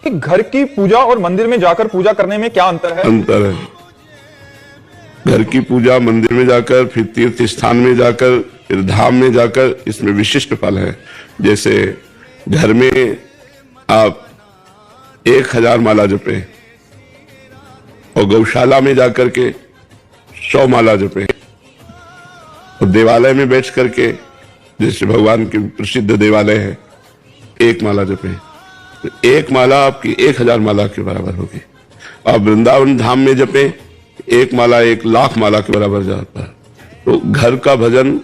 कि घर की पूजा और मंदिर में जाकर पूजा करने में क्या अंतर है? अंतर है। घर की पूजा मंदिर में जाकर, फिर तीर्थ स्थान में जाकर, फिर धाम में जाकर, इसमें विशिष्ट फल है। जैसे घर में आप 1000 माला जपे और गौशाला में जाकर के 100 माला जपे और देवालय में बैठ करके, जैसे भगवान के प्रसिद्ध देवालय है, 1 माला जपे, तो 1 माला आपकी 1000 माला के बराबर होगी। आप वृंदावन धाम में जपे 1 माला 1,00,000 माला के बराबर जाता है। तो घर का भजन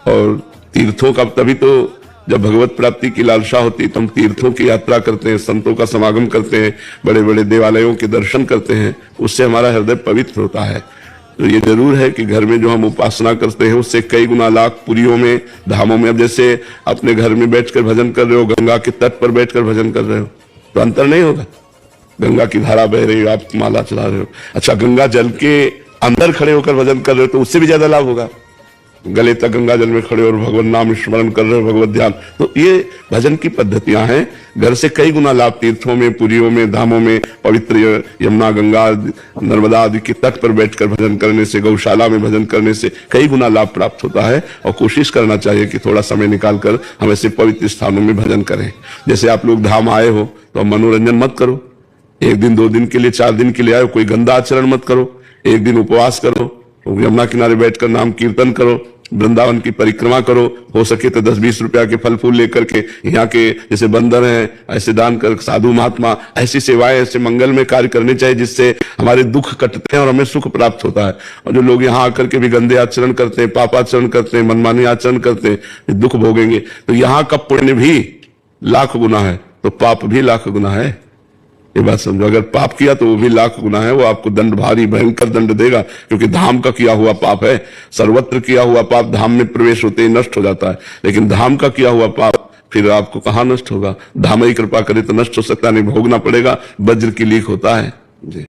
और तीर्थों का, तभी तो जब भगवत प्राप्ति की लालसा होती तो हम तीर्थों की यात्रा करते हैं, संतों का समागम करते हैं, बड़े बड़े देवालयों के दर्शन करते हैं, उससे हमारा हृदय पवित्र होता है। तो ये जरूर है कि घर में जो हम उपासना करते हैं उससे कई गुना लाख पुरियों में, धामों में। अब जैसे अपने घर में बैठकर भजन कर रहे हो, गंगा के तट पर बैठकर भजन कर रहे हो, तो अंतर नहीं होगा। गंगा की धारा बह रही हो, आप माला चला रहे हो। अच्छा, गंगा जल के अंदर खड़े होकर भजन कर रहे हो तो उससे भी ज्यादा लाभ होगा। गले तक गंगा जल में खड़े और भगवान नाम स्मरण कर रहे हो, भगवत ध्यान। तो ये भजन की पद्धतियां हैं। घर से कई गुना लाभ तीर्थों में, पुरियों में, धामों में, पवित्र यमुना, गंगा, नर्मदा आदि के तट पर बैठकर भजन करने से, गौशाला में भजन करने से कई गुना लाभ प्राप्त होता है। और कोशिश करना चाहिए कि थोड़ा समय निकालकर हम ऐसे पवित्र स्थानों में भजन करें। जैसे आप लोग धाम आए हो तो मनोरंजन मत करो। 1 दिन 2 दिन के लिए, 4 दिन के लिए आए, कोई गंदा आचरण मत करो। 1 दिन उपवास करो, यमुना किनारे बैठकर नाम कीर्तन करो, वृंदावन की परिक्रमा करो, हो सके तो 10-20 रुपया के फल फूल लेकर के, यहाँ के जैसे बंदर हैं ऐसे दान कर, साधु महात्मा, ऐसी सेवाएं, ऐसे मंगल में कार्य करने चाहिए जिससे हमारे दुख कटते हैं और हमें सुख प्राप्त होता है। और जो लोग यहाँ आकर के भी गंदे आचरण करते हैं, पापाचरण करते हैं, मनमानी आचरण करते हैं, दुख भोगेंगे। तो यहाँ का पुण्य भी लाख गुना है तो पाप भी लाख गुना है। ये बात समझो, अगर पाप किया तो वो भी लाख गुना है, वो आपको दंड, भारी भयंकर दंड देगा, क्योंकि धाम का किया हुआ पाप है। सर्वत्र किया हुआ पाप धाम में प्रवेश होते ही नष्ट हो जाता है, लेकिन धाम का किया हुआ पाप फिर आपको कहां नष्ट होगा। धाम ही कृपा करे तो नष्ट हो सकता नहीं, भोगना पड़ेगा। वज्र की लीक होता है जी।